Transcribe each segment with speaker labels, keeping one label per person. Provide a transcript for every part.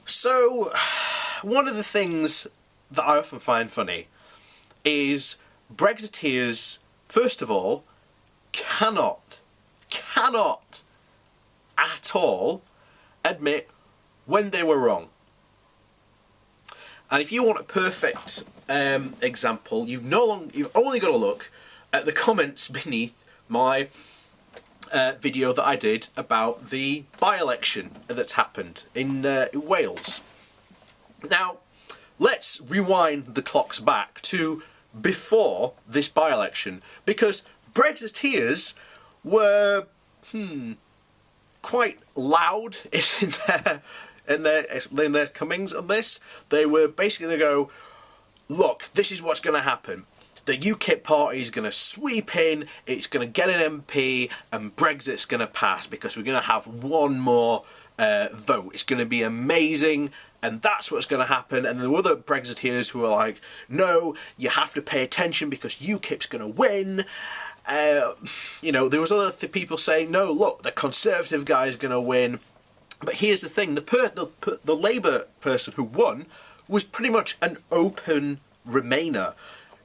Speaker 1: So, one of the things that I often find funny is Brexiteers, first of all, cannot at all admit when they were wrong. And if you want a perfect example, you've only got to look at the comments beneath my video that I did about the by-election that's happened in Wales. Now, let's rewind the clocks back to before this by-election, because Brexiteers were quite loud in their comings on this. They were basically going to go, look, this is what's going to happen. The UKIP party is going to sweep in, it's going to get an MP, and Brexit's going to pass because we're going to have one more vote. It's going to be amazing, and that's what's going to happen. And there were other Brexiteers who were like, no, you have to pay attention because UKIP's going to win. You know, there was other people saying, no, look, the Conservative guy is going to win. But here's the thing, the Labour person who won was pretty much an open Remainer.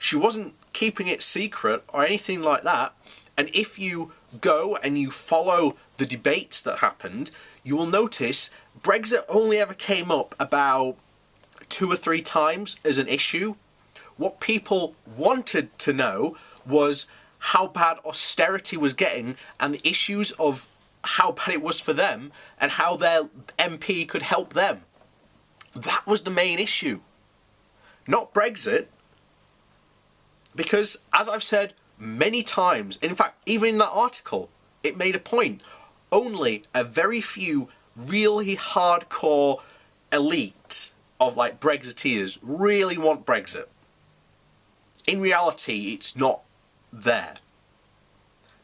Speaker 1: She wasn't keeping it secret or anything like that. And if you go and you follow the debates that happened, you will notice Brexit only ever came up about 2 or 3 times as an issue. What people wanted to know was how bad austerity was getting and the issues of how bad it was for them and how their MP could help them. That was the main issue. Not Brexit. Because, as I've said many times, in fact, even in that article, it made a point. Only a very few really hardcore elite of like Brexiteers really want Brexit. In reality, it's not there.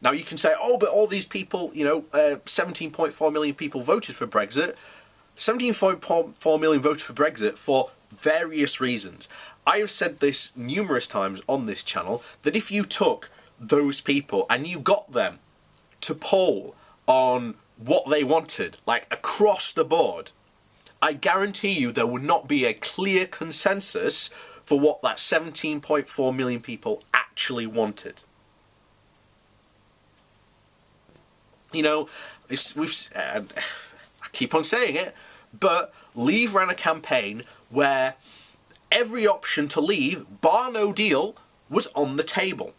Speaker 1: Now you can say, oh, but all these people, 17.4 million people voted for Brexit. 17.4 million voted for Brexit for various reasons. I have said this numerous times on this channel, that if you took those people and you got them to poll on what they wanted, like across the board, I guarantee you there would not be a clear consensus for what that 17.4 million people actually wanted. You know, I keep on saying it, but Leave ran a campaign where every option to leave, bar no deal, was on the table.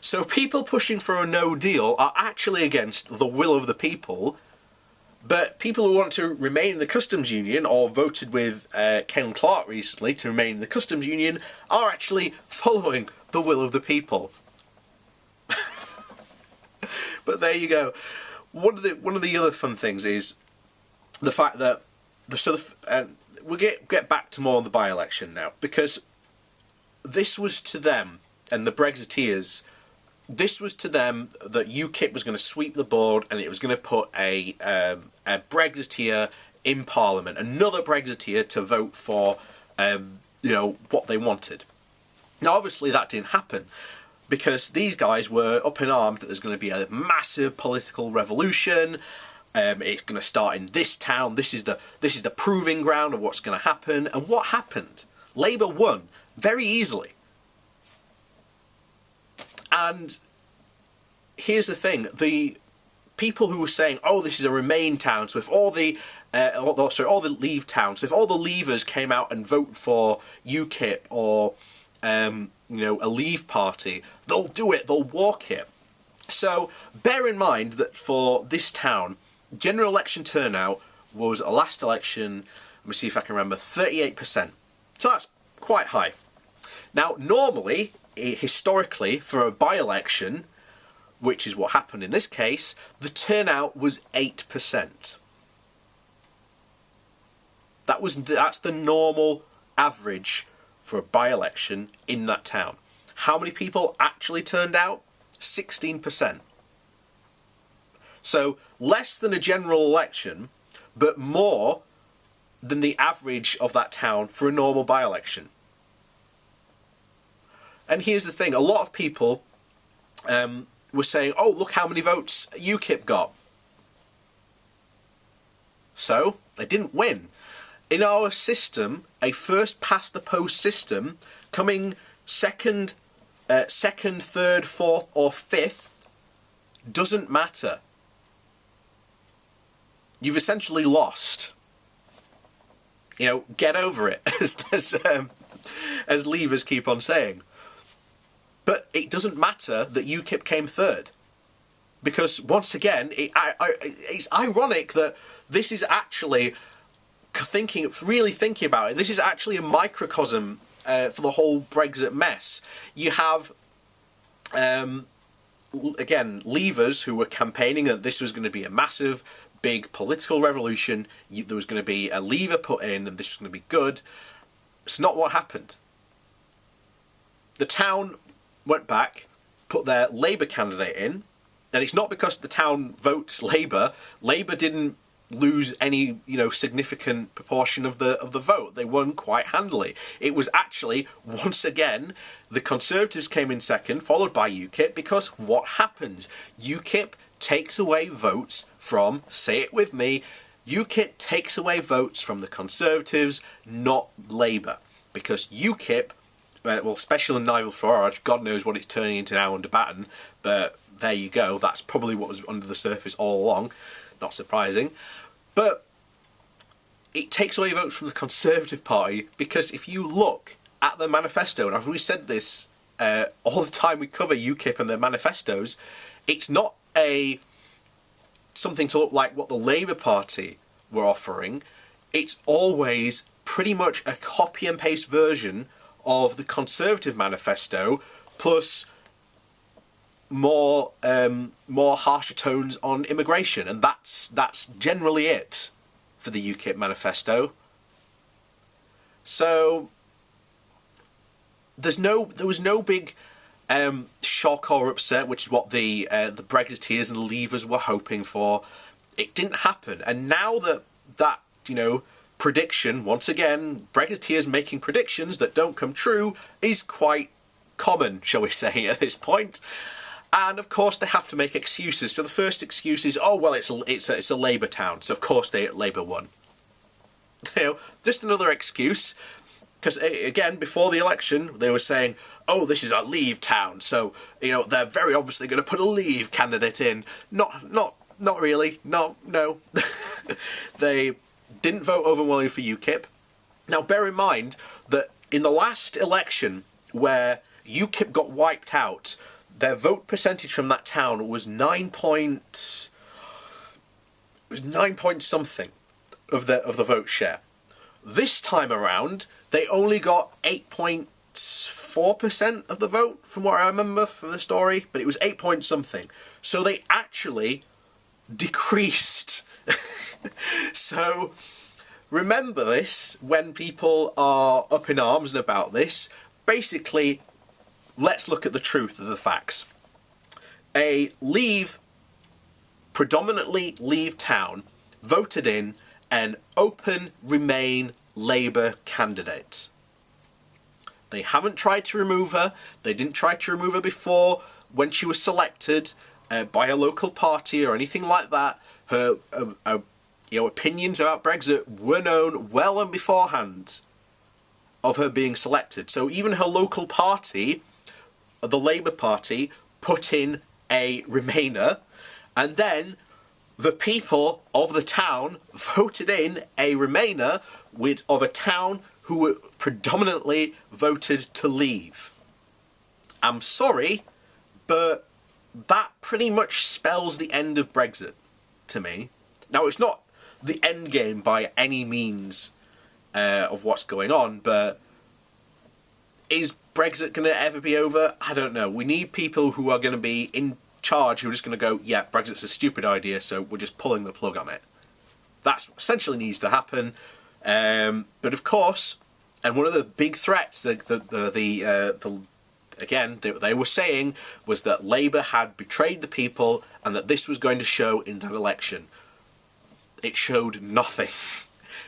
Speaker 1: So people pushing for a no deal are actually against the will of the people, but people who want to remain in the customs union, or voted with Ken Clark recently to remain in the customs union, are actually following the will of the people. But there you go. One of the other fun things is the fact that we'll get back to more on the by-election now, because this was to them, and the Brexiteers, this was to them that UKIP was going to sweep the board and it was going to put a Brexiteer in Parliament, another Brexiteer to vote for what they wanted. Now obviously that didn't happen, because these guys were up in arms that there's going to be a massive political revolution. It's going to start in this town. This is the proving ground of what's going to happen. And what happened? Labour won very easily. And here's the thing: the people who were saying, "Oh, this is a Remain town," so if all the Leave towns, so if all the Leavers came out and voted for UKIP or a Leave party, they'll do it. They'll walk it. So bear in mind that for this town, general election turnout was a last election, let me see if I can remember, 38%. So that's quite high. Now normally, historically, for a by-election, which is what happened in this case, the turnout was 8%. That's the normal average for a by-election in that town. How many people actually turned out? 16%. So less than a general election, but more than the average of that town for a normal by-election. And here's the thing, a lot of people were saying, oh, look how many votes UKIP got. So, they didn't win. In our system, a first past the post system, coming second, third, fourth or fifth doesn't matter. You've essentially lost. You know, get over it, as Leavers keep on saying. But it doesn't matter that UKIP came third. Because, once again, it's ironic that this is actually, really thinking about it, this is actually a microcosm for the whole Brexit mess. You have, again, Leavers who were campaigning that this was going to be a massive, big political revolution. There was going to be a lever put in and this was going to be good. It's not what happened. The town went back, put their Labour candidate in, and it's not because the town votes Labour. Labour didn't lose any, significant proportion of the vote. They won quite handily. It was actually, once again, the Conservatives came in second, followed by UKIP, because what happens? UKIP takes away votes from, say it with me, UKIP takes away votes from the Conservatives, not Labour. Because UKIP, especially in Nigel Farage, God knows what it's turning into now under Batten, but there you go, that's probably what was under the surface all along, not surprising. But it takes away votes from the Conservative Party, because if you look at the manifesto, and I've always said this all the time we cover UKIP and their manifestos, it's not something to look like what the Labour Party were offering. It's always pretty much a copy and paste version of the Conservative manifesto, plus more harsher tones on immigration, and that's generally it for the UKIP manifesto. So there was no big shock or upset, which is what the Brexiteers and the Leavers were hoping for. It didn't happen, and now that prediction, once again, Brexiteers making predictions that don't come true, is quite common, shall we say, at this point. And of course they have to make excuses. So the first excuse is, oh well, it's a Labour town, so of course Labour won. Just another excuse. Because again, before the election, they were saying, oh, this is a Leave town, so they're very obviously going to put a Leave candidate in. Not really. No. They didn't vote overwhelmingly for UKIP. Now, bear in mind that in the last election, where UKIP got wiped out, their vote percentage from that town was 9 point something of the vote share. This time around, they only got 8.4% of the vote, from what I remember from the story, but it was 8 point something. So they actually decreased. So remember this when people are up in arms about this. Basically, let's look at the truth of the facts. A predominantly Leave town voted in an open Remain Labour candidate. They haven't tried to remove her. They didn't try to remove her before when she was selected by a local party or anything like that. Her opinions about Brexit were known well and beforehand of her being selected. So even her local party, the Labour Party, put in a Remainer, and then the people of the town voted in a Remainer of a town who were predominantly voted to leave. I'm sorry, but that pretty much spells the end of Brexit to me. Now, it's not the end game by any means of what's going on, but is Brexit going to ever be over? I don't know. We need people who are going to be in charge, who are just going to go, yeah, Brexit's a stupid idea, so we're just pulling the plug on it. That's essentially needs to happen. But of course, and one of the big threats that they were saying was that Labour had betrayed the people and that this was going to show in that election. It showed nothing.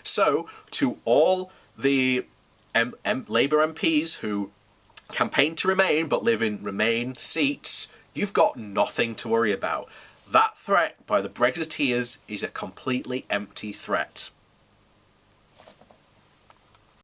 Speaker 1: So, to all the Labour MPs who campaign to Remain but live in Remain seats, you've got nothing to worry about. That threat by the Brexiteers is a completely empty threat.